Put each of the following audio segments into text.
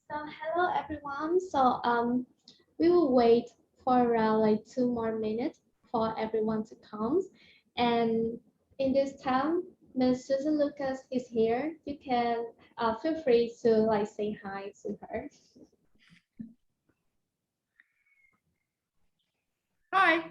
Hello everyone. We will wait for around like 2 more minutes for everyone to come. And in this time, Ms. Susan Lucas is here. You can feel free to like say hi to her. Hi.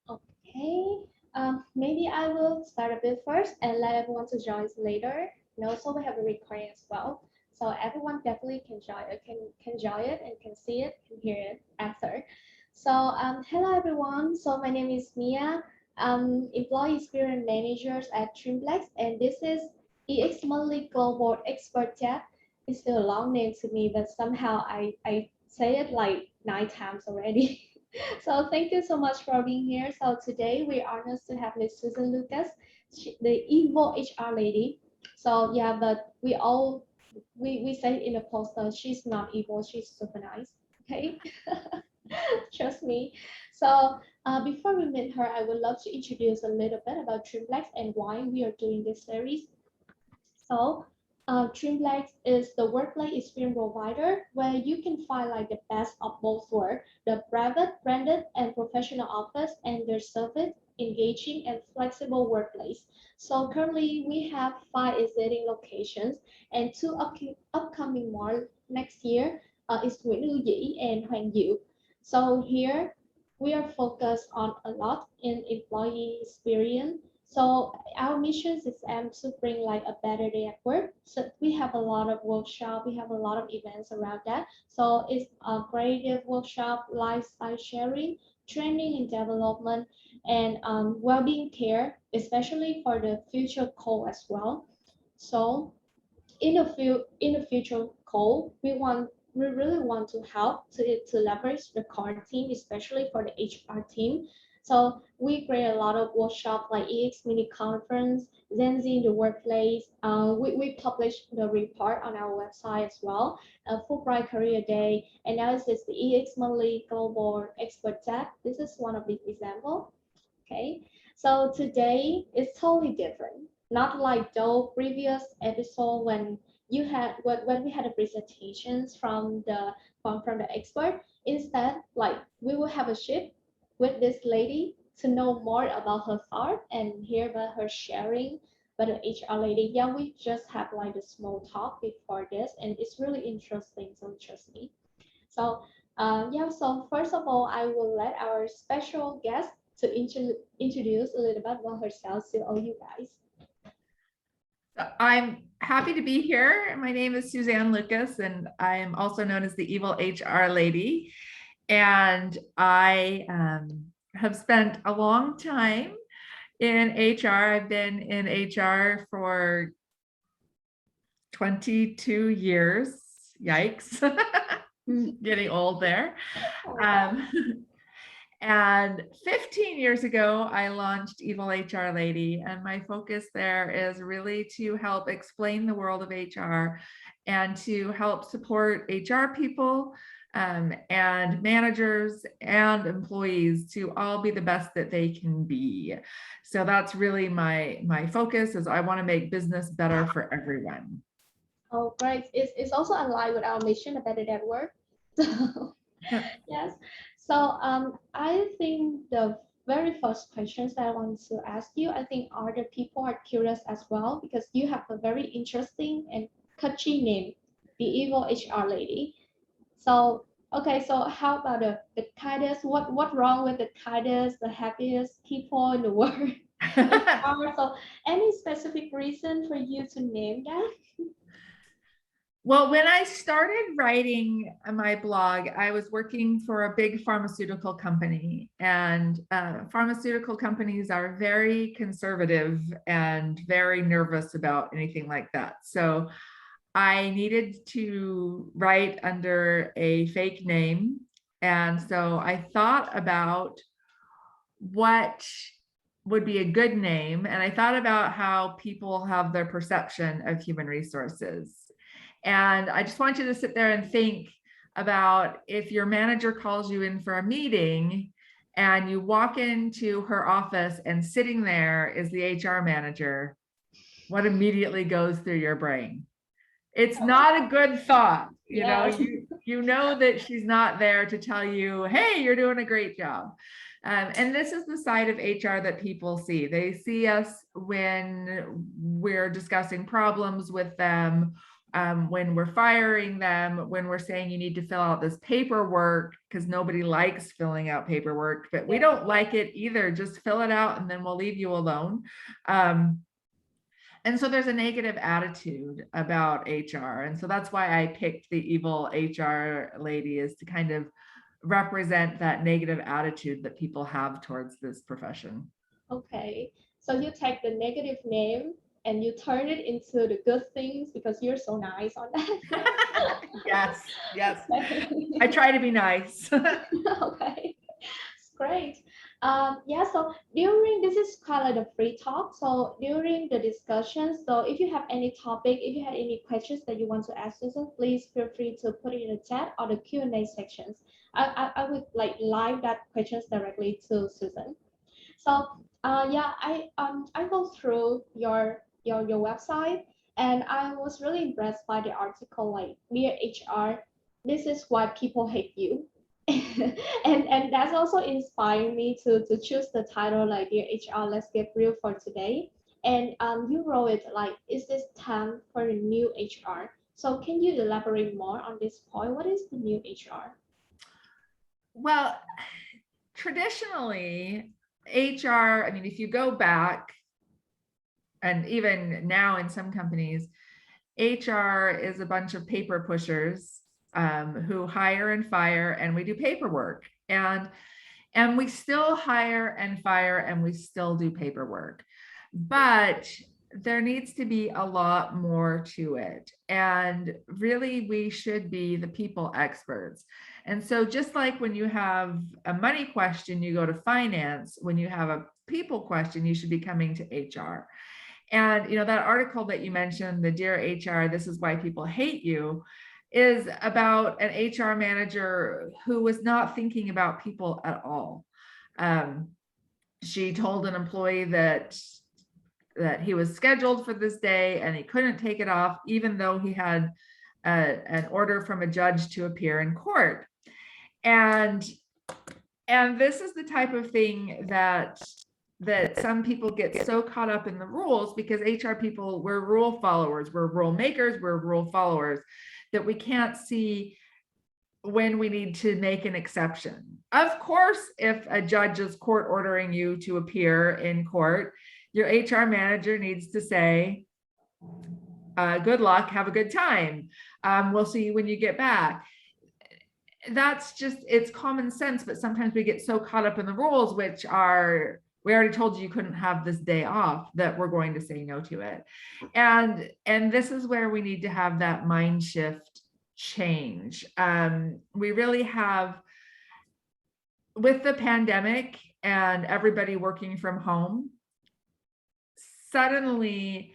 Okay. Maybe I will start a bit first and let everyone to join later. And also we have a recording as well. So everyone definitely can join can join it and can see it, can hear it after. Hello everyone. So my name is Mia. Employee Experience Managers at Trimblex, and this is 𝐿𝐄𝐄𝐄𝐓 Global Expert Chat. It's still a long name to me, but somehow I say it like 9 times already. So thank you so much for being here. So today we're honored to have Miss Susan Lucas, the evil HR lady. So yeah, but we say in the post that she's not evil, she's super nice. Okay, trust me. Before we meet her, I would love to introduce a little bit about Trimblex and why we are doing this series. So, Trimblex is the workplace experience provider where you can find like the best of both worlds, the private, branded, and professional office and their service, engaging and flexible workplace. So currently we have 5 existing locations and two upcoming more next year is 𝐿𝐄𝐄𝐄𝐓 and 𝐌𝐄𝐄𝐄𝐓. So here we are focused on a lot in employee experience, so our mission is to bring like a better day at work. So we have a lot of workshop, we have a lot of events around that. So it's a creative workshop, lifestyle sharing, training and development, and well-being care, especially for the future call as well. So in the future call, we really want to help to leverage the core team, especially for the HR team. So we create a lot of workshop like EX mini conference, Gen Z in the workplace. We publish the report on our website as well. Fulbright Career Day, and now this is the EX Monthly Global Expert Tech. This is one of the example. Okay, so today is totally different. Not like the previous episode when when we had the presentations from the expert. Instead, like we will have a shift with this lady to know more about her thought and hear about her sharing. But the HR lady, yeah, we just have like a small talk before this, and it's really interesting. So trust me. So yeah, so first of all, I will let our special guest to introduce a little bit about herself to all you guys. I'm happy to be here. My name is Suzanne Lucas, and I am also known as the evil HR lady. And I have spent a long time in HR. I've been in HR for 22 years. Yikes. Getting old there. Oh my God. And 15 years ago, I launched Evil HR Lady, and my focus there is really to help explain the world of HR and to help support HR people and managers and employees to all be the best that they can be. So that's really my focus, is I want to make business better for everyone. Oh, great. It's also aligned with our mission, a better network. So, yes. So I think the very first questions that I want to ask you, I think other people are curious as well, because you have a very interesting and catchy name, the Evil HR Lady. So, okay, so how about the kindest, what wrong with the kindest, the happiest people in the world? HR. So any specific reason for you to name that? Well, when I started writing my blog, I was working for a big pharmaceutical company, and pharmaceutical companies are very conservative and very nervous about anything like that. So I needed to write under a fake name. And so I thought about what would be a good name. And I thought about how people have their perception of human resources. And I just want you to sit there and think about, if your manager calls you in for a meeting and you walk into her office and sitting there is the HR manager, what immediately goes through your brain? It's not a good thought. Yes. You know that she's not there to tell you, hey, you're doing a great job. And this is the side of HR that people see. They see us when we're discussing problems with them, when we're firing them, when we're saying you need to fill out this paperwork, because nobody likes filling out paperwork, but we don't like it either. Just fill it out and then we'll leave you alone. And so there's a negative attitude about HR. And so that's why I picked the Evil HR Lady, is to kind of represent that negative attitude that people have towards this profession. Okay. So you take the negative name and you turn it into the good things because you're so nice on that. Yes, yes. Okay. I try to be nice. Okay. It's great. Yeah, so during, this is kind of the free talk. So during the discussion, so if you have any topic, if you had any questions that you want to ask Susan, please feel free to put it in the chat or the Q&A sections. I would like live that questions directly to Susan. So yeah, I go through your website, and I was really impressed by the article, like, Dear HR, this is why people hate you. And that's also inspired me to choose the title, like, Dear HR, let's get real for today. And you wrote it like, is this time for a new HR? So can you elaborate more on this point? What is the new HR? Well, traditionally, HR, I mean, if you go back, and even now in some companies, HR is a bunch of paper pushers who hire and fire, and we do paperwork. And we still hire and fire, and we still do paperwork. But there needs to be a lot more to it. And really, we should be the people experts. And so just like when you have a money question, you go to finance. When you have a people question, you should be coming to HR. And that article that you mentioned, the Dear HR, this is why people hate you, is about an HR manager who was not thinking about people at all. She told an employee that he was scheduled for this day and he couldn't take it off, even though he had an order from a judge to appear in court. And this is the type of thing that some people get so caught up in the rules, because HR people, we're rule followers, we're rule makers, we're rule followers, that we can't see when we need to make an exception. Of course, if a judge is court ordering you to appear in court, your HR manager needs to say, good luck, have a good time. We'll see you when you get back. That's just, it's common sense, but sometimes we get so caught up in the rules, which are we already told you you couldn't have this day off, that we're going to say no to it. And this is where we need to have that mind shift change. We really have, with the pandemic and everybody working from home, suddenly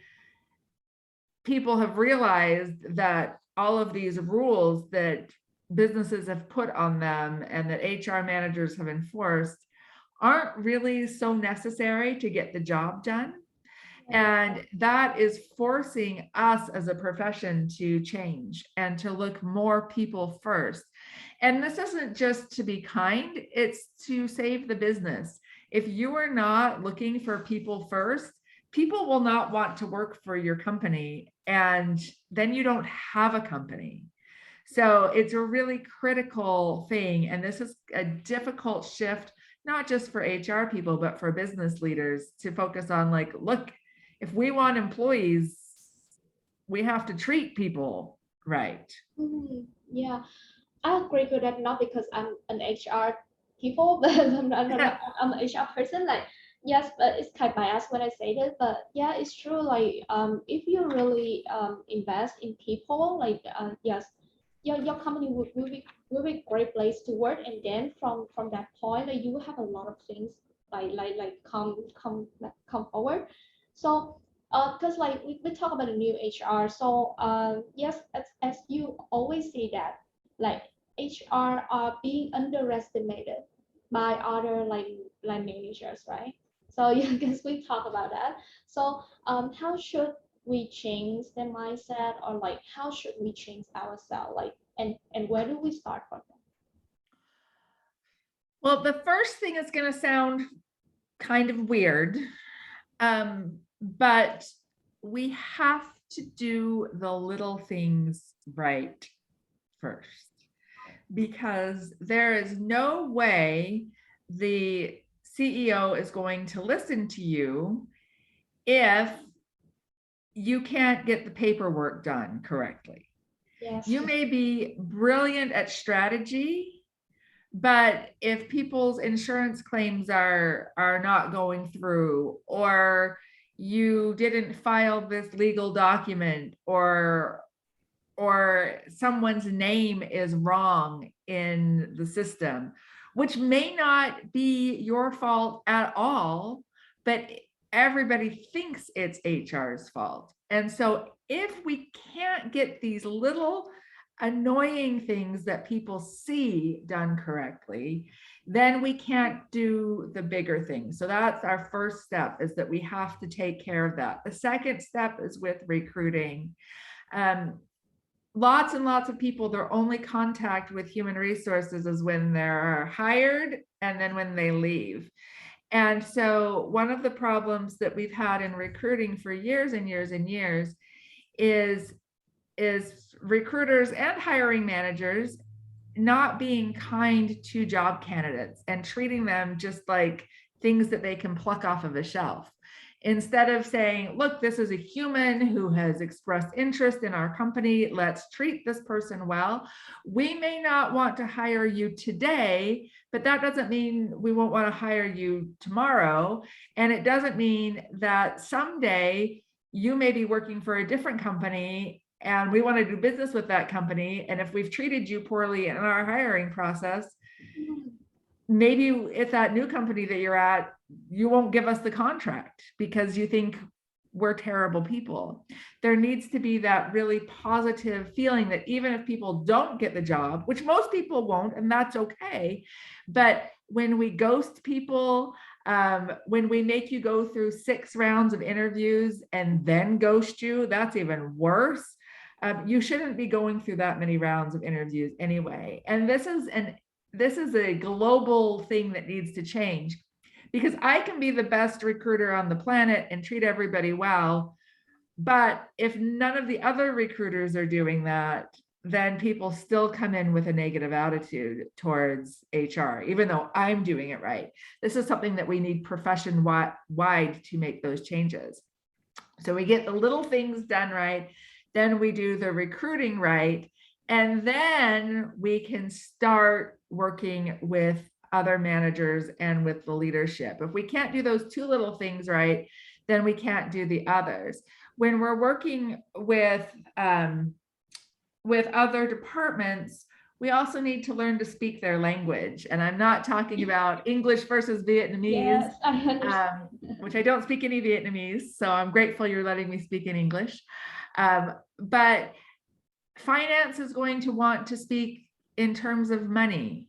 people have realized that all of these rules that businesses have put on them and that HR managers have enforced aren't really so necessary to get the job done. And that is forcing us as a profession to change and to look more people first. And this isn't just to be kind, it's to save the business. If you are not looking for people first, people will not want to work for your company, and then you don't have a company. So it's a really critical thing. And this is a difficult shift, not just for HR people, but for business leaders, to focus on, like, look, if we want employees, we have to treat people right. Yeah, I agree with that. Not because I'm an HR people, but I'm an HR person. Like, yes, but it's kind of biased when I say this. But yeah, it's true. Like, if you really invest in people, like, yes, your company will be a great place to work. And then from that point, like, you will have a lot of things like come forward. So because like we talk about the new HR. So yes, as you always say that, like, HR are being underestimated by other like managers, right? So yeah, I guess we talk about that. So how should we change the mindset, or like how should we change ourselves, like, and where do we start from that? Well, the first thing is going to sound kind of weird, but we have to do the little things right first, because there is no way the CEO is going to listen to you if you can't get the paperwork done correctly. Yes. You may be brilliant at strategy, but if people's insurance claims are not going through, or you didn't file this legal document, or someone's name is wrong in the system, which may not be your fault at all, but everybody thinks it's HR's fault. And so if we can't get these little annoying things that people see done correctly, then we can't do the bigger things. So that's our first step, is that we have to take care of that. The second step is with recruiting. Lots and lots of people, their only contact with human resources is when they're hired and then when they leave. And so one of the problems that we've had in recruiting for years and years and years is recruiters and hiring managers not being kind to job candidates and treating them just like things that they can pluck off of a shelf. Instead of saying, look, this is a human who has expressed interest in our company, let's treat this person well. We may not want to hire you today, but that doesn't mean we won't want to hire you tomorrow. And it doesn't mean that someday you may be working for a different company and we want to do business with that company. And if we've treated you poorly in our hiring process, maybe at that new company that you're at, you won't give us the contract because you think we're terrible people. There needs to be that really positive feeling that even if people don't get the job, which most people won't, and that's okay, but when we ghost people, when we make you go through 6 rounds of interviews and then ghost you, that's even worse. You shouldn't be going through that many rounds of interviews anyway. And this is a global thing that needs to change, because I can be the best recruiter on the planet and treat everybody well, but if none of the other recruiters are doing that, then people still come in with a negative attitude towards HR, even though I'm doing it right. This is something that we need profession-wide to make those changes. So we get the little things done right, then we do the recruiting right, and then we can start working with other managers and with the leadership. If we can't do those two little things right, then we can't do the others. When we're working with other departments, we also need to learn to speak their language. And I'm not talking about English versus Vietnamese, Yes, I understand. which I don't speak any Vietnamese, so I'm grateful you're letting me speak in English. But finance is going to want to speak in terms of money.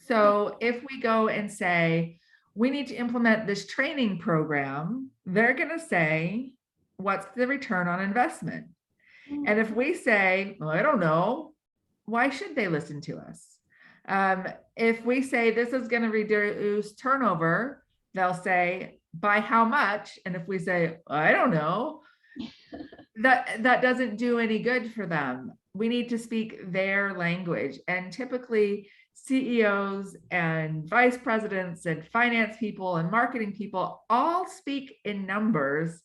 So if we go and say, we need to implement this training program, they're going to say, what's the return on investment? And if we say, well, I don't know, why should they listen to us? If we say this is going to reduce turnover, they'll say, by how much? And if we say, I don't know, that doesn't do any good for them. We need to speak their language. And typically CEOs and vice presidents and finance people and marketing people all speak in numbers.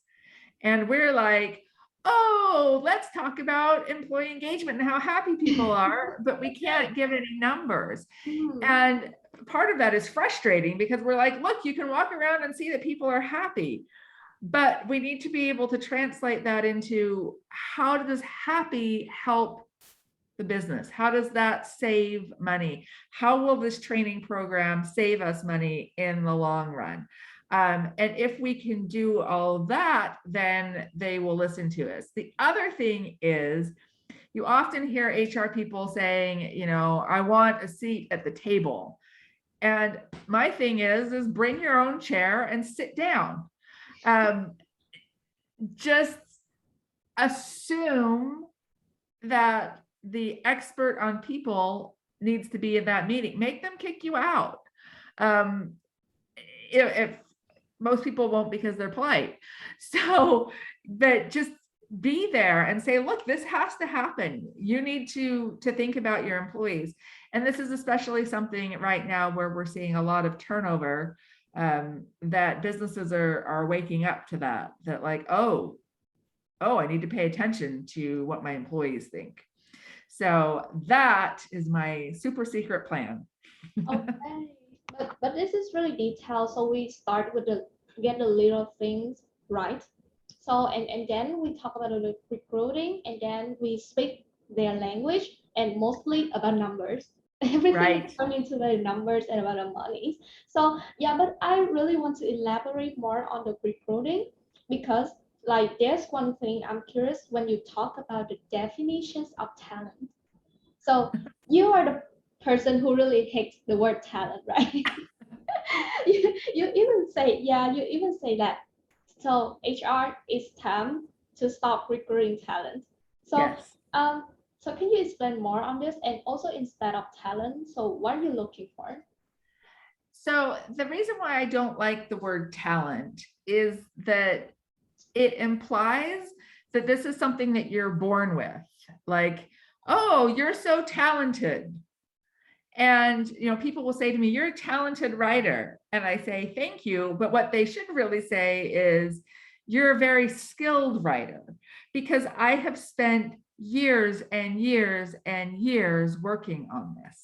And we're like, oh, let's talk about employee engagement and how happy people are, but we can't give any numbers. And part of that is frustrating because we're like, look, you can walk around and see that people are happy, but we need to be able to translate that into how does happy help the business? How does that save money? How will this training program save us money in the long run? And if we can do all that, then they will listen to us. The other thing is, you often hear HR people saying, you know, I want a seat at the table. And my thing is bring your own chair and sit down. Just assume that the expert on people needs to be in that meeting. Make them kick you out. If most people won't because they're polite. So, but just be there and say, look, this has to happen. You need to think about your employees. And this is especially something right now where we're seeing a lot of turnover, that businesses are waking up to that like, oh, I need to pay attention to what my employees think. So that is my super secret plan. Okay, but this is really detailed. So we start with get the little things right. So and then we talk about the recruiting, and then we speak their language, and mostly about numbers. Everything Right. is turning into the numbers and about the money. So yeah, but I really want to elaborate more on the recruiting, because like there's one thing I'm curious when you talk about the definitions of talent. So you are the person who really hates the word talent, right? you even say, yeah, you even say that. So HR is time to stop recruiting talent. So Yes. so can you explain more on this? And also instead of talent, so what are you looking for? So the reason why I don't like the word talent is that it implies that this is something that you're born with. Like, oh, you're so talented. And, you know, people will say to me, you're a talented writer. And I say, thank you. But what they should really say is, you're a very skilled writer, because I have spent years and years and years working on this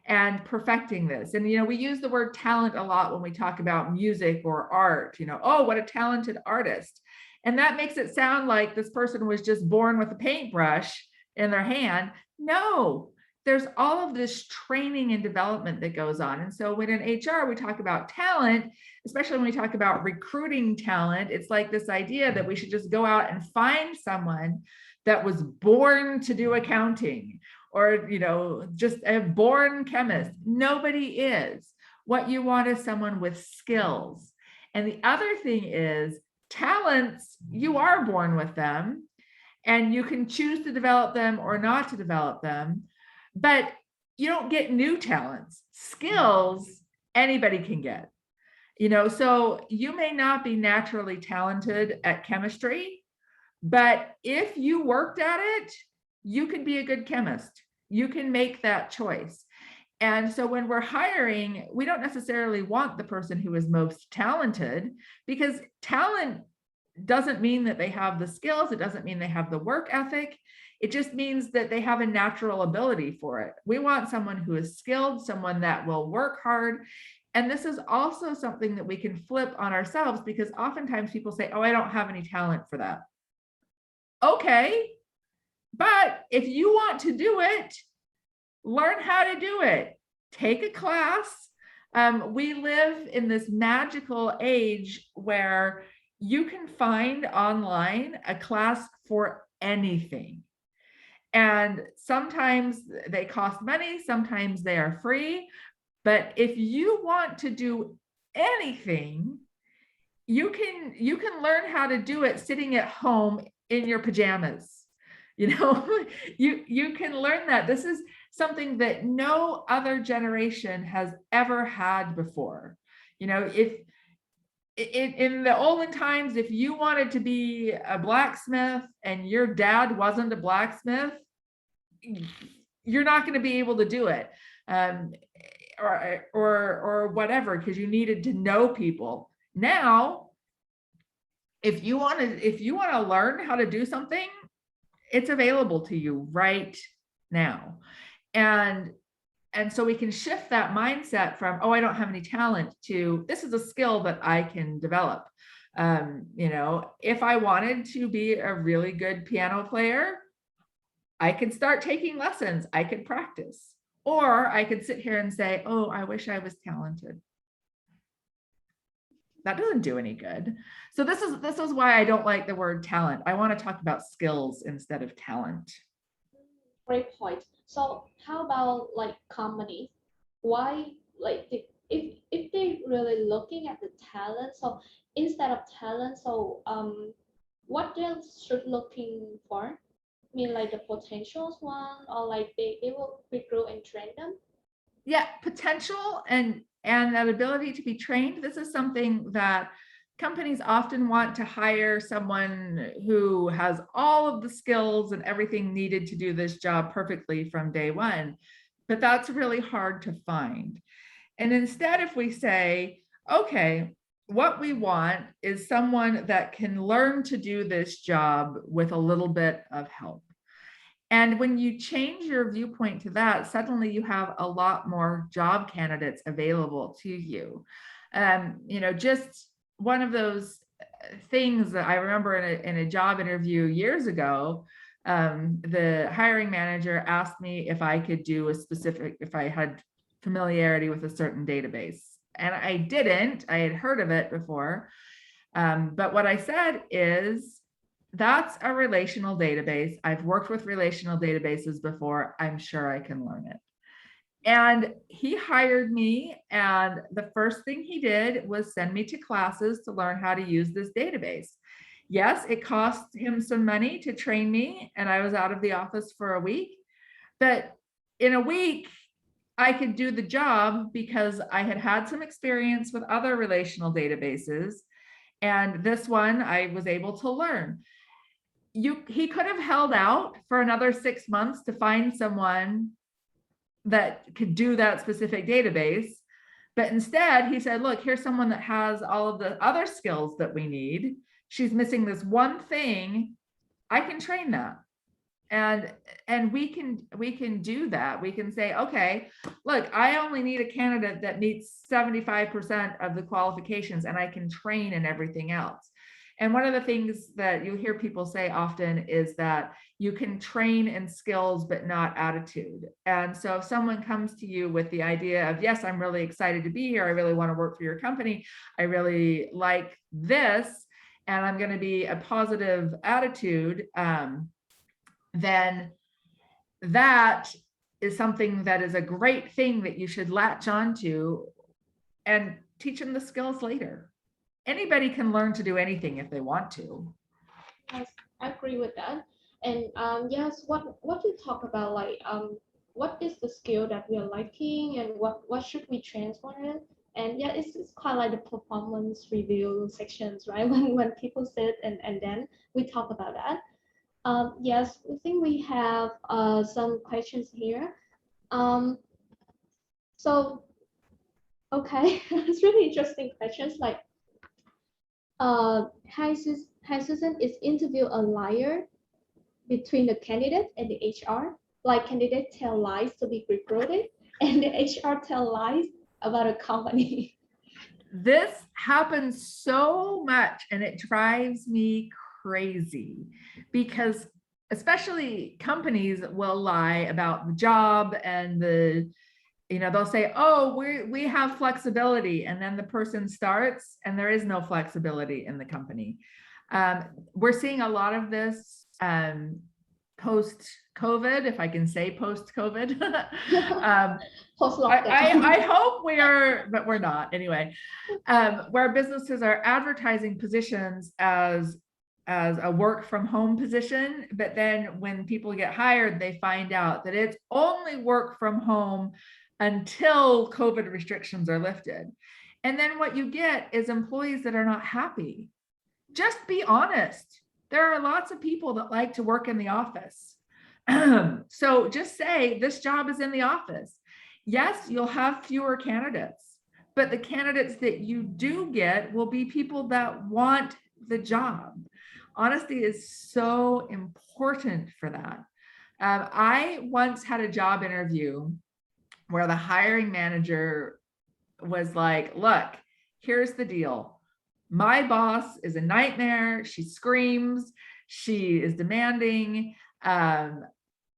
and perfecting this. And, you know, we use the word talent a lot when we talk about music or art, you know, oh, what a talented artist. And that makes it sound like this person was just born with a paintbrush in their hand. No, there's all of this training and development that goes on. And so when in HR, we talk about talent, especially when we talk about recruiting talent, it's like this idea that we should just go out and find someone that was born to do accounting, or, you know, just a born chemist. Nobody is. What you want is someone with skills. And the other thing is talents, you are born with them, and you can choose to develop them or not to develop them, but you don't get new talents. Skills, anybody can get, you know, so you may not be naturally talented at chemistry, but if you worked at it, you could be a good chemist. You can make that choice. And so when we're hiring, we don't necessarily want the person who is most talented, because talent doesn't mean that they have the skills. It doesn't mean they have the work ethic. It just means that they have a natural ability for it. We want someone who is skilled, someone that will work hard. And this is also something that we can flip on ourselves, because oftentimes people say, oh, I don't have any talent for that. Okay, but if you want to do it, learn how to do it. Take a class. We live in this magical age where you can find online a class for anything. And sometimes they cost money, sometimes they are free. But if you want to do anything, you can learn how to do it sitting at home in your pajamas. You know, you can learn that. This is something that no other generation has ever had before. You know, if in the olden times, if you wanted to be a blacksmith and your dad wasn't a blacksmith, you're not going to be able to do it, or whatever, because you needed to know people. Now, if you want to learn how to do something, it's available to you right now. And so we can shift that mindset from, oh, I don't have any talent, to this is a skill that I can develop. You know, if I wanted to be a really good piano player, I could start taking lessons, I could practice, or I could sit here and say, oh, I wish I was talented. That doesn't do any good. So this is why I don't like the word talent. I want to talk about skills instead of talent. Great point. So how about like company? Why, like, if they're really looking at the talent, so instead of talent, so what they should looking for? I mean, like the potentials one, or like they will recruit and train them? Yeah, potential and that ability to be trained. This is something that companies often want to hire someone who has all of the skills and everything needed to do this job perfectly from day one, but that's really hard to find. And instead, if we say, okay, what we want is someone that can learn to do this job with a little bit of help. And when you change your viewpoint to that, suddenly you have a lot more job candidates available to you. You know, just one of those things that I remember in a job interview years ago, the hiring manager asked me if I could do if I had familiarity with a certain database. And I didn't. I had heard of it before. But what I said is, that's a relational database. I've worked with relational databases before. I'm sure I can learn it. And he hired me, and the first thing he did was send me to classes to learn how to use this database. Yes, it cost him some money to train me, and I was out of the office for a week. But in a week, I could do the job because I had had some experience with other relational databases. And this one I was able to learn. He could have held out for another 6 months to find someone that could do that specific database. But instead, he said, look, here's someone that has all of the other skills that we need. She's missing this one thing. I can train that. And we can do that. We can say, okay, look, I only need a candidate that meets 75% of the qualifications, and I can train in everything else. And one of the things that you hear people say often is that you can train in skills, but not attitude. And so if someone comes to you with the idea of, yes, I'm really excited to be here, I really want to work for your company, I really like this, and I'm going to be a positive attitude, then that is something that is a great thing that you should latch onto and teach them the skills later. Anybody can learn to do anything if they want to. Yes, I agree with that. And yes, what you talk about, like what is the skill that we are liking, and what should we transform it? And yeah, it's quite like the performance review sections, right? When people sit and then we talk about that. Yes, I think we have some questions here. So okay, it's really interesting questions. Like, hi Susan, is interview a liar? between the candidate and the HR. Like candidate tell lies to be recruited, and the HR tell lies about a company. This happens so much and it drives me crazy because especially companies will lie about the job and they'll say, oh, we have flexibility. And then the person starts and there is no flexibility in the company. We're seeing a lot of this post-COVID, if I can say post-COVID. I hope we are, but we're not anyway. Where businesses are advertising positions as a work from home position, but then when people get hired, they find out that it's only work from home until COVID restrictions are lifted. And then what you get is employees that are not happy. Just be honest. There are lots of people that like to work in the office. So just say this job is in the office. Yes, you'll have fewer candidates, but the candidates that you do get will be people that want the job. Honesty is so important for that. I once had a job interview where the hiring manager was like, look, here's the deal. My boss is a nightmare. She screams. She is demanding.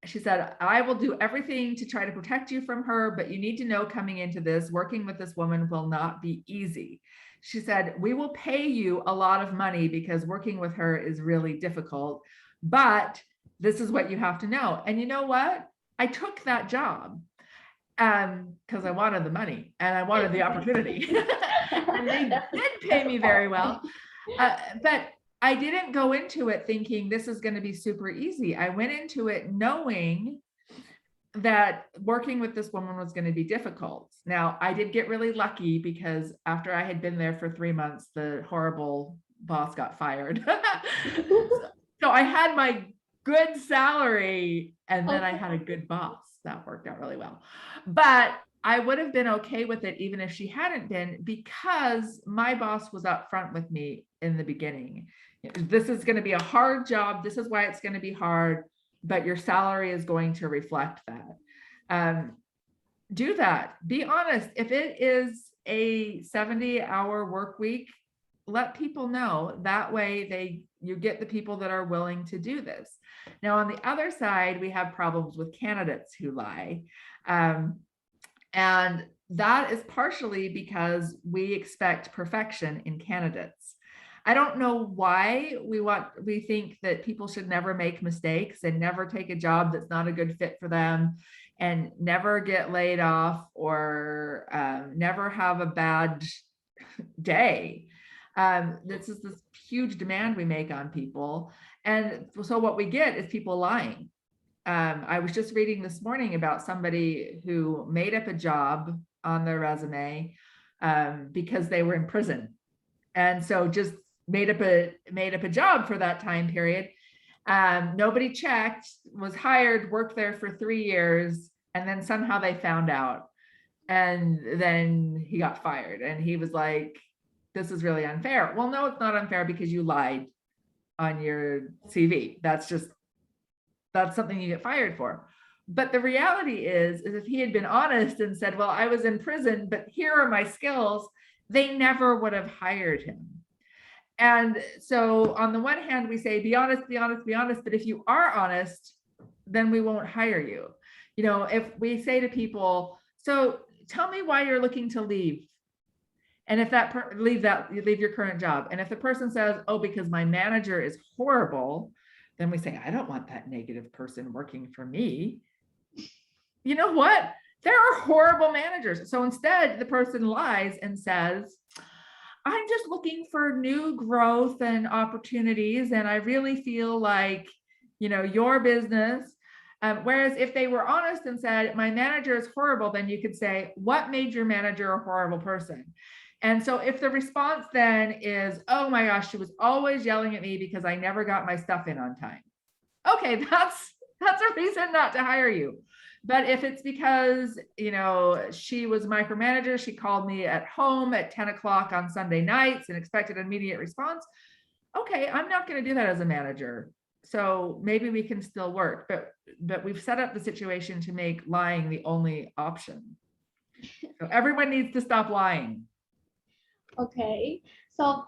She said, I will do everything to try to protect you from her, but you need to know coming into this, working with this woman will not be easy. She said, we will pay you a lot of money because working with her is really difficult, but this is what you have to know. And you know what? I took that job because I wanted the money and I wanted the opportunity. And they did pay me very well. But I didn't go into it thinking this is going to be super easy. I went into it knowing that working with this woman was going to be difficult. Now, I did get really lucky because after I had been there for 3 months, the horrible boss got fired. So I had my good salary and then I had a good boss. That worked out really well. But I would have been okay with it even if she hadn't been, because my boss was upfront with me in the beginning. This is going to be a hard job. This is why it's going to be hard, but your salary is going to reflect that. Do that. Be honest. If it is a 70-hour work week, let people know. That way you get the people that are willing to do this. Now, on the other side, we have problems with candidates who lie. And that is partially because we expect perfection in candidates. I don't know why we think that people should never make mistakes and never take a job that's not a good fit for them and never get laid off or never have a bad day. This is this huge demand we make on people. And so what we get is people lying. I was just reading this morning about somebody who made up a job on their resume because they were in prison. And so just made up a job for that time period. Nobody checked, was hired, worked there for 3 years, and then somehow they found out. And then he got fired. And he was like, this is really unfair. Well, no, it's not unfair because you lied on your CV. That's something you get fired for. But the reality is if he had been honest and said, well, I was in prison, but here are my skills, they never would have hired him. And so on the one hand, we say, be honest, be honest, be honest. But if you are honest, then we won't hire you. You know, if we say to people, so tell me why you're looking to leave. And if you leave your current job. And if the person says, oh, because my manager is horrible, then we say, I don't want that negative person working for me. You know what? There are horrible managers. So instead, the person lies and says, I'm just looking for new growth and opportunities. And I really feel like, your business. Whereas if they were honest and said, my manager is horrible, then you could say, what made your manager a horrible person? And so if the response then is, oh my gosh, she was always yelling at me because I never got my stuff in on time. Okay, that's a reason not to hire you. But if it's because, she was micromanager, she called me at home at 10 o'clock on Sunday nights and expected an immediate response. Okay, I'm not going to do that as a manager. So maybe we can still work, but we've set up the situation to make lying the only option. So everyone needs to stop lying. Okay, so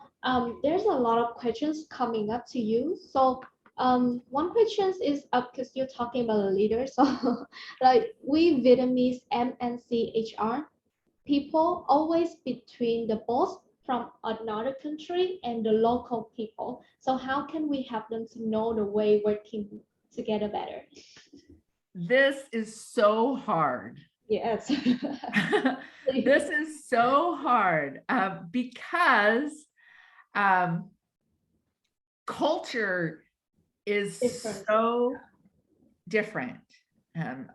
there's a lot of questions coming up to you. So one question is because you're talking about a leader. So like we Vietnamese MNC HR people always between the boss from another country and the local people. So how can we help them to know the way working together better? This is so hard. Yes. This is so hard because culture is Different. so different. I'm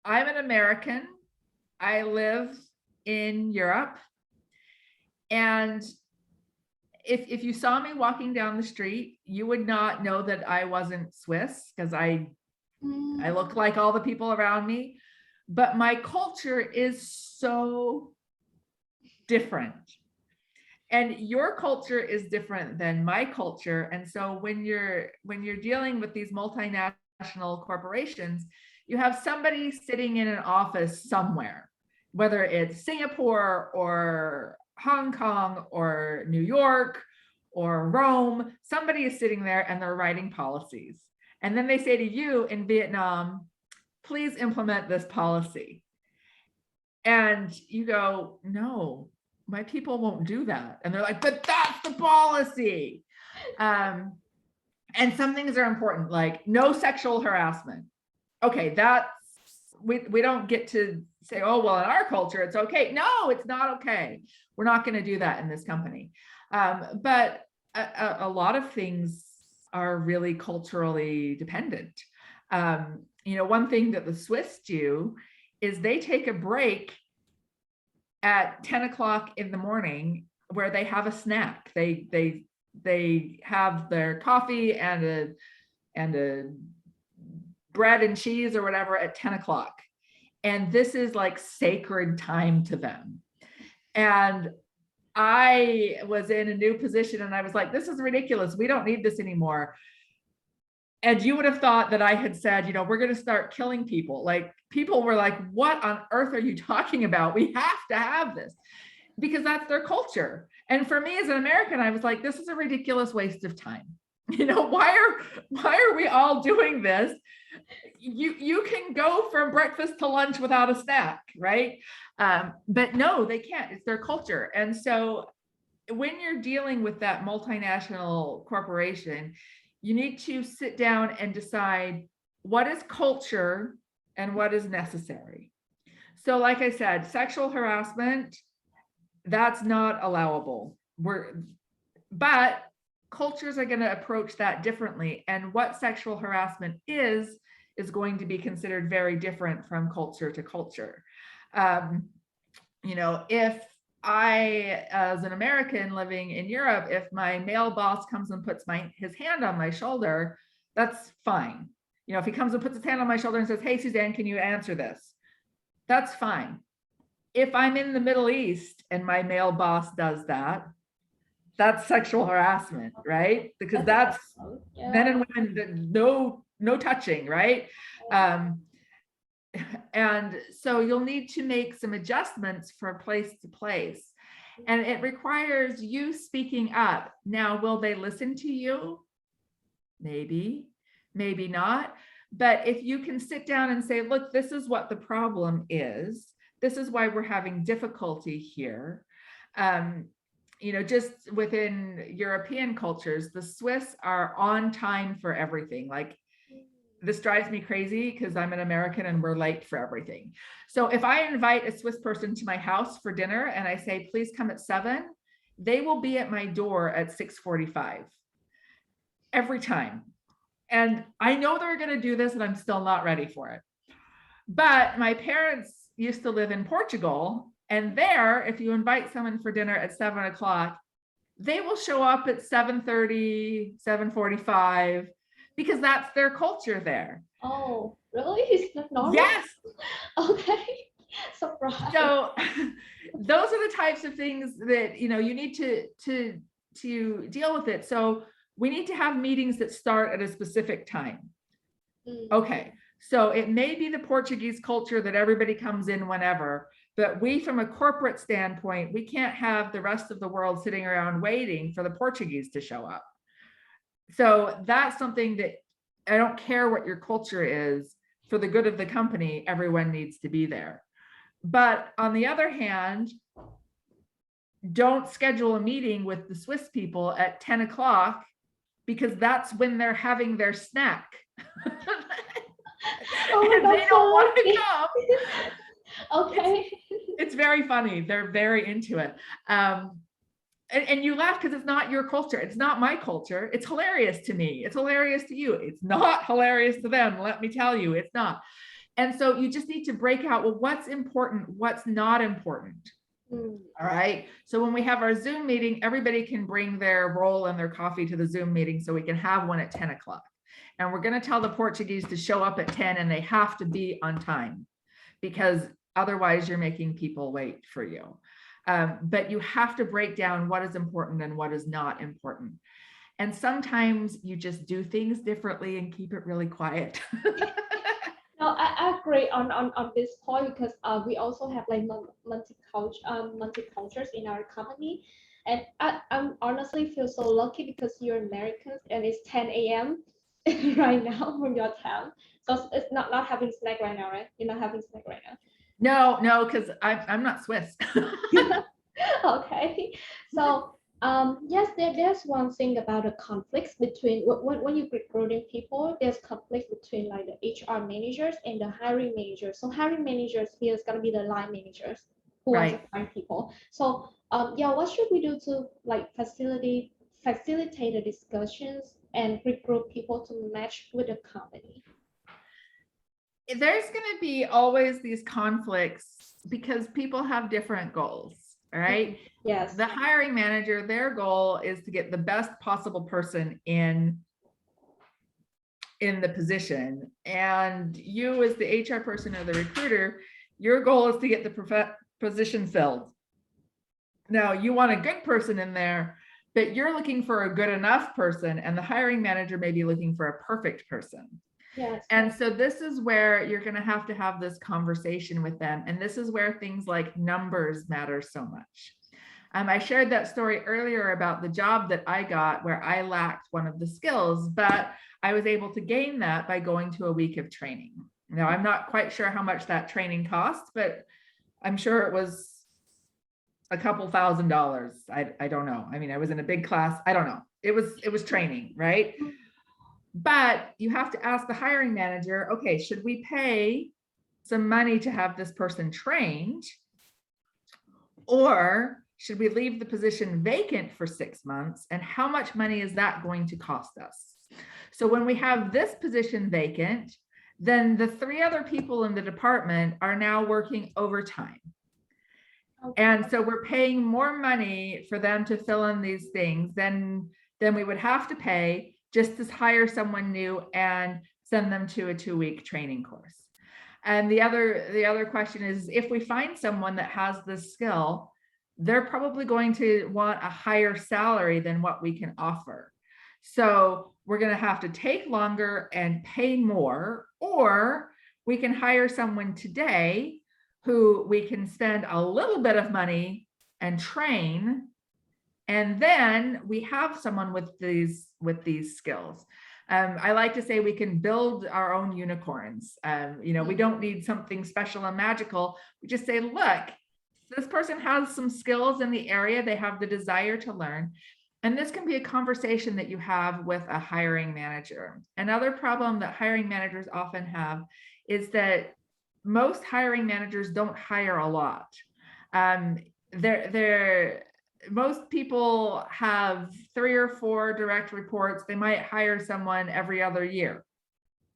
an American. I live in Europe. And if you saw me walking down the street, you would not know that I wasn't Swiss because I look like all the people around me. But my culture is so different. And your culture is different than my culture. And so when you're dealing with these multinational corporations, you have somebody sitting in an office somewhere, whether it's Singapore or Hong Kong or New York or Rome, somebody is sitting there and they're writing policies. And then they say to you in Vietnam, please implement this policy. And you go, no, my people won't do that. And they're like, but that's the policy. And some things are important, like no sexual harassment. Okay, that's, we don't get to say, oh, well, in our culture, it's okay. No, it's not okay. We're not going to do that in this company. But a lot of things are really culturally dependent. One thing that the Swiss do is they take a break at 10 o'clock in the morning where they have a snack. They have their coffee and a bread and cheese or whatever at 10 o'clock. And this is like sacred time to them. And I was in a new position and I was like, this is ridiculous. We don't need this anymore. And you would have thought that I had said, we're going to start killing people. Like people were like, what on earth are you talking about? We have to have this because that's their culture. And for me as an American, I was like, this is a ridiculous waste of time. Why are we all doing this? You can go from breakfast to lunch without a snack, right? But no, they can't. It's their culture. And so when you're dealing with that multinational corporation, you need to sit down and decide what is culture and what is necessary. So like I said, sexual harassment, that's not allowable. But cultures are going to approach that differently. And what sexual harassment is going to be considered very different from culture to culture. If I, as an American living in Europe, if my male boss comes and puts his hand on my shoulder, that's fine. If he comes and puts his hand on my shoulder and says, hey, Suzanne, can you answer this? That's fine. If I'm in the Middle East and my male boss does that, that's sexual harassment, right? Because that's men and women, no touching, right? And so you'll need to make some adjustments from place to place. And it requires you speaking up. Now, will they listen to you? Maybe, maybe not. But if you can sit down and say, look, this is what the problem is. This is why we're having difficulty here. Just within European cultures, the Swiss are on time for everything. Like, this drives me crazy because I'm an American and we're late for everything. So if I invite a Swiss person to my house for dinner and I say, please come at 7, they will be at my door at 6:45 every time. And I know they're going to do this and I'm still not ready for it. But my parents used to live in Portugal, and there, if you invite someone for dinner at 7 o'clock, they will show up at 7:30, 7:45, because that's their culture there. Oh, really? Is that normal? Yes. Okay. Surprise. So those are the types of things that you need to deal with it. So we need to have meetings that start at a specific time. Mm. Okay, so it may be the Portuguese culture that everybody comes in whenever, but we, from a corporate standpoint, we can't have the rest of the world sitting around waiting for the Portuguese to show up. So that's something that I don't care what your culture is, for the good of the company, everyone needs to be there. But on the other hand, don't schedule a meeting with the Swiss people at 10 o'clock because that's when they're having their snack. Oh my And God, they don't want to come. Okay. It's very funny. They're very into it. And you laugh because it's not your culture. It's not my culture. It's hilarious to me. It's hilarious to you. It's not hilarious to them. Let me tell you, it's not. And so you just need to break out, well, what's important, what's not important. Mm. All right. So when we have our Zoom meeting, everybody can bring their roll and their coffee to the Zoom meeting so we can have one at 10 o'clock. And we're going to tell the Portuguese to show up at 10 and they have to be on time because otherwise you're making people wait for you. But you have to break down what is important and what is not important. And sometimes you just do things differently and keep it really quiet. No, I agree on this point because we also have like multi-cultures in our company. And I'm honestly feel so lucky because you're Americans and it's 10 a.m. right now from your town. So it's not having snack right now, right? You're not having snack right now. No, because I'm not Swiss. Okay. So yes, there's one thing about the conflicts between when you're recruiting people, there's conflict between like the HR managers and the hiring managers. So hiring managers here is gonna be the line managers who want to Right. find people. So yeah, what should we do to like facilitate the discussions and recruit people to match with the company? There's going to be always these conflicts because people have different goals. All right. Yes. The hiring manager, their goal is to get the best possible person in the position. And you as the HR person or the recruiter, your goal is to get the position filled. Now you want a good person in there, but you're looking for a good enough person and the hiring manager may be looking for a perfect person. Yes. And so this is where you're going to have this conversation with them. And this is where things like numbers matter so much. I shared that story earlier about the job that I got where I lacked one of the skills, but I was able to gain that by going to a week of training. Now, I'm not quite sure how much that training cost, but I'm sure it was a couple $1,000s. I don't know. I mean, I was in a big class. I don't know. It was training, right? But you have to ask the hiring manager, okay, should we pay some money to have this person trained? Or should we leave the position vacant for 6 months? And how much money is that going to cost us? So when we have this position vacant, then the 3 other people in the department are now working overtime. Okay. And so we're paying more money for them to fill in these things than we would have to pay just to hire someone new and send them to a 2-week training course. And the other question is, if we find someone that has this skill, they're probably going to want a higher salary than what we can offer. So we're going to have to take longer and pay more, or we can hire someone today who we can spend a little bit of money and train. And then we have someone with these skills. I like to say we can build our own unicorns. We don't need something special and magical. We just say, look, this person has some skills in the area. They have the desire to learn. And this can be a conversation that you have with a hiring manager. Another problem that hiring managers often have is that most hiring managers don't hire a lot. Most people have 3 or 4 direct reports. They might hire someone every other year.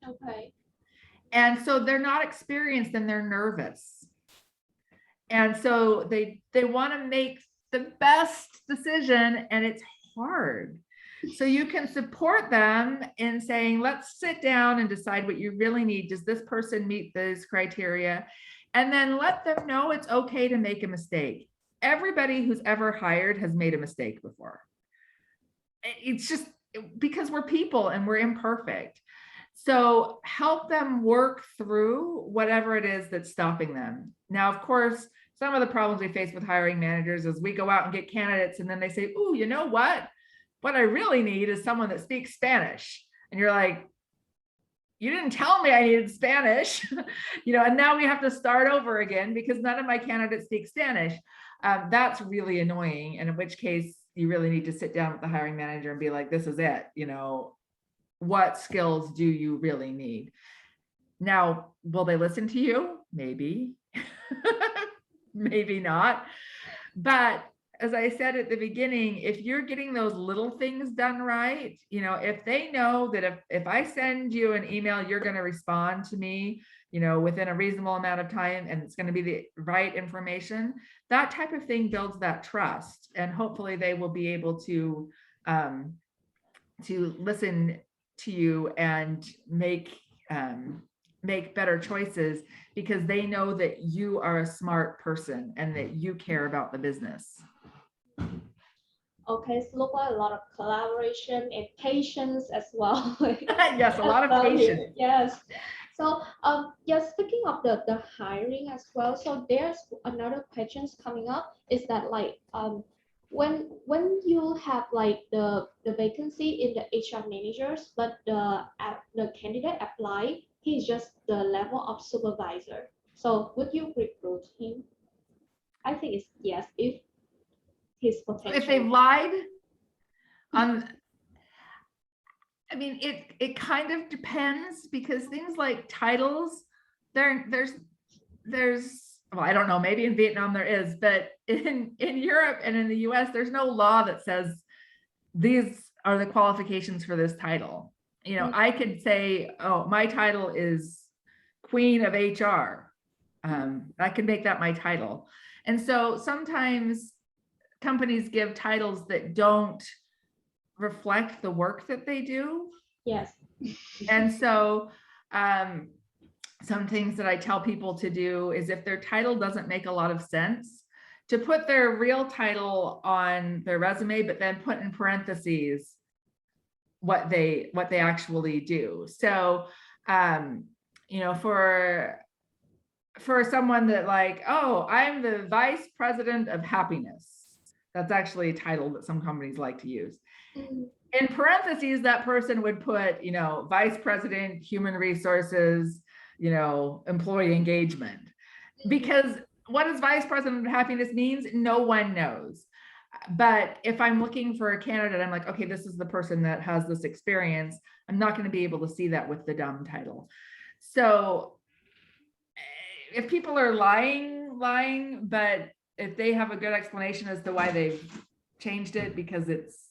Okay. And so they're not experienced and they're nervous. And so they want to make the best decision, and it's hard. So you can support them in saying, let's sit down and decide what you really need. Does this person meet those criteria? And then let them know it's okay to make a mistake. Everybody who's ever hired has made a mistake before. It's because we're people and we're imperfect. So help them work through whatever it is that's stopping them. Now, of course, some of the problems we face with hiring managers is we go out and get candidates and then they say, oh, you know what? What I really need is someone that speaks Spanish. And you're like, you didn't tell me I needed Spanish, and now we have to start over again because none of my candidates speak Spanish. That's really annoying. And in which case you really need to sit down with the hiring manager and be like, this is it, what skills do you really need? Now, will they listen to you? Maybe, maybe not. But as I said at the beginning, if you're getting those little things done right, if they know that if I send you an email, you're going to respond to me, within a reasonable amount of time, and it's going to be the right information, that type of thing builds that trust. And hopefully they will be able to listen to you and make better choices because they know that you are a smart person and that you care about the business. Okay, so look like a lot of collaboration and patience as well. Yes, a lot of patience. Yes. So yeah, speaking of the hiring as well, so there's another questions coming up is that like when you have like the vacancy in the HR managers, but the candidate apply, he's just the level of supervisor. So would you recruit him? I think it's yes if his potential. If they've lied, I mean, it kind of depends because things like titles, there's well, I don't know, maybe in Vietnam there is, but in Europe and in the US, there's no law that says these are the qualifications for this title. I could say, oh, my title is Queen of HR. I can make that my title. And so sometimes companies give titles that don't reflect the work that they do. Yes. And so some things that I tell people to do is if their title doesn't make a lot of sense, to put their real title on their resume, but then put in parentheses what they actually do. So for someone that like, oh, I'm the vice president of happiness. That's actually a title that some companies like to use. In parentheses, that person would put, vice president, human resources, employee engagement. Because what does vice president of happiness means? No one knows. But if I'm looking for a candidate, I'm like, okay, this is the person that has this experience. I'm not going to be able to see that with the dumb title. So if people are lying, but if they have a good explanation as to why they've changed it because it's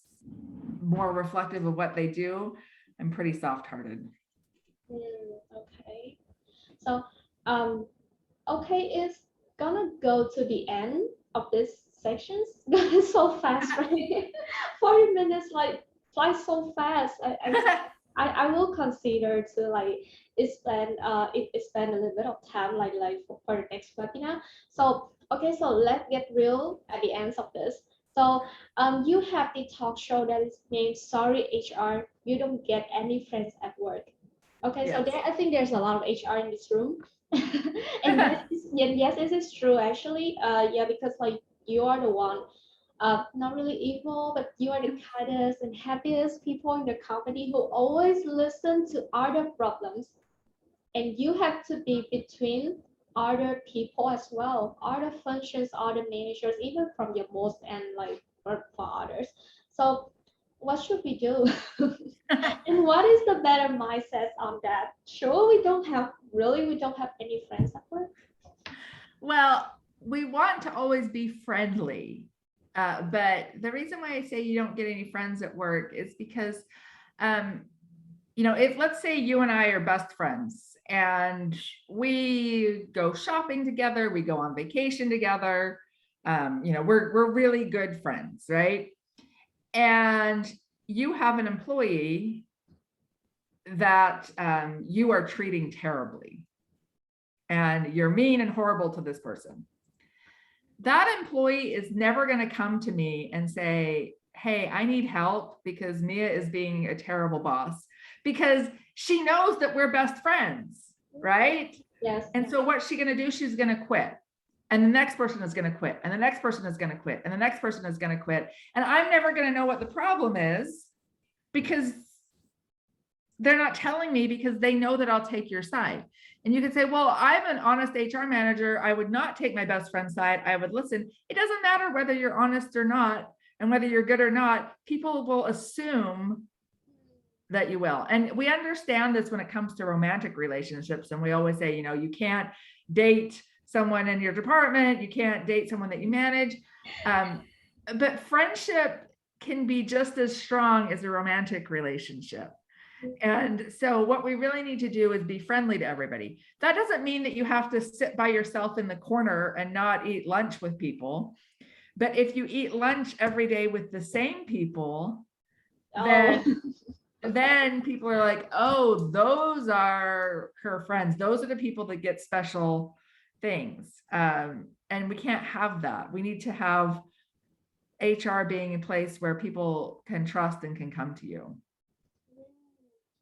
more reflective of what they do, I'm pretty soft-hearted. Okay. So, okay, it's gonna go to the end of this sections. So fast, right? 40 minutes like flies so fast. I will consider to like spend a little bit of time like for the next webinar. So okay, so let's get real at the end of this. So you have the talk show that is named Sorry HR, You Don't Get Any Friends at Work. Okay, yes. So I think there's a lot of HR in this room. And yes, this is true actually. Yeah, because like you are the one, not really evil, but you are the kindest and happiest people in the company who always listen to other problems. And you have to be between other people as well, other functions, other managers, even from your boss and like work for others. So what should we do? And what is the better mindset on that? Sure, we don't have any friends at work. Well, we want to always be friendly. But the reason why I say you don't get any friends at work is because, if let's say you and I are best friends and we go shopping together, we go on vacation together, we're really good friends, right? And you have an employee that you are treating terribly and you're mean and horrible to this person. That employee is never going to come to me and say, hey, I need help because Mia is being a terrible boss, because she knows that we're best friends, right? Yes. And so what's she going to do? She's going to quit. And the next person is going to quit. And the next person is going to quit. And the next person is going to quit. And I'm never going to know what the problem is because they're not telling me, because they know that I'll take your side. And you could say, well, I'm an honest HR manager. I would not take my best friend's side. I would listen. It doesn't matter whether you're honest or not, and whether you're good or not. People will assume that you will. And we understand this when it comes to romantic relationships. And we always say, you know, you can't date someone in your department. You can't date someone that you manage. But friendship can be just as strong as a romantic relationship. And so what we really need to do is be friendly to everybody. That doesn't mean that you have to sit by yourself in the corner and not eat lunch with people. But if you eat lunch every day with the same people, then people are like, oh, those are her friends. Those are the people that get special things. And we can't have that. We need to have HR being a place where people can trust and can come to you.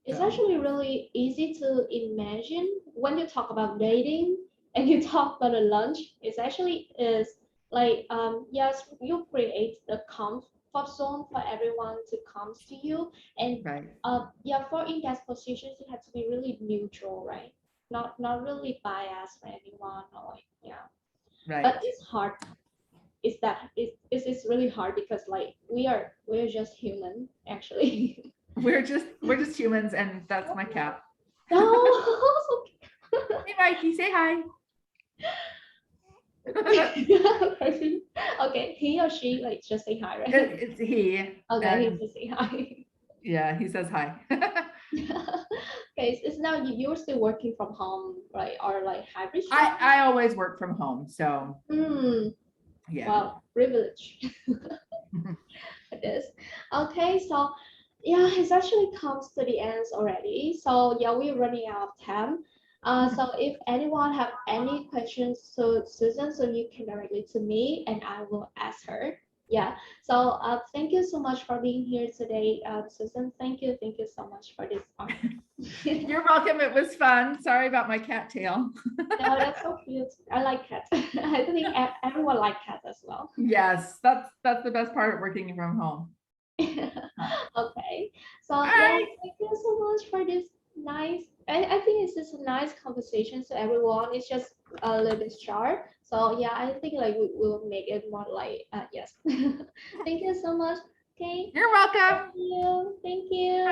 It's actually really easy to imagine when you talk about dating and you talk about a lunch. It's actually is like yes, you create the comfort zone for everyone to come to you, and yeah, for in that positions it has to be really neutral, right? Not really biased for anyone, or like, yeah. Right. But it's hard. It's really hard because like we're just human actually. We're just humans, and that's my cat. No. Hey, Mikey, say hi. Okay, he or she, like, just say hi, right? It's he. Okay, he just say hi. Yeah, he says hi. Okay, it's now you're still working from home, right? Or like hybrid? I always work from home, so yeah. Wow, privilege. It is. Okay, so yeah, it actually comes to the end already. So yeah, we're running out of time. So if anyone have any questions, so Susan, so you can directly to me and I will ask her. Yeah. So thank you so much for being here today, Susan. Thank you so much for this. You're welcome. It was fun. Sorry about my cat tail. No, that's so cute. I like cats. I think everyone likes cats as well. Yes, that's the best part of working from home. Okay, so yeah, thank you so much for this nice. I think it's just a nice conversation to everyone. It's just a little bit short, so yeah, I think like we will make it more like yes. Thank you so much. Okay. You're welcome. Thank you.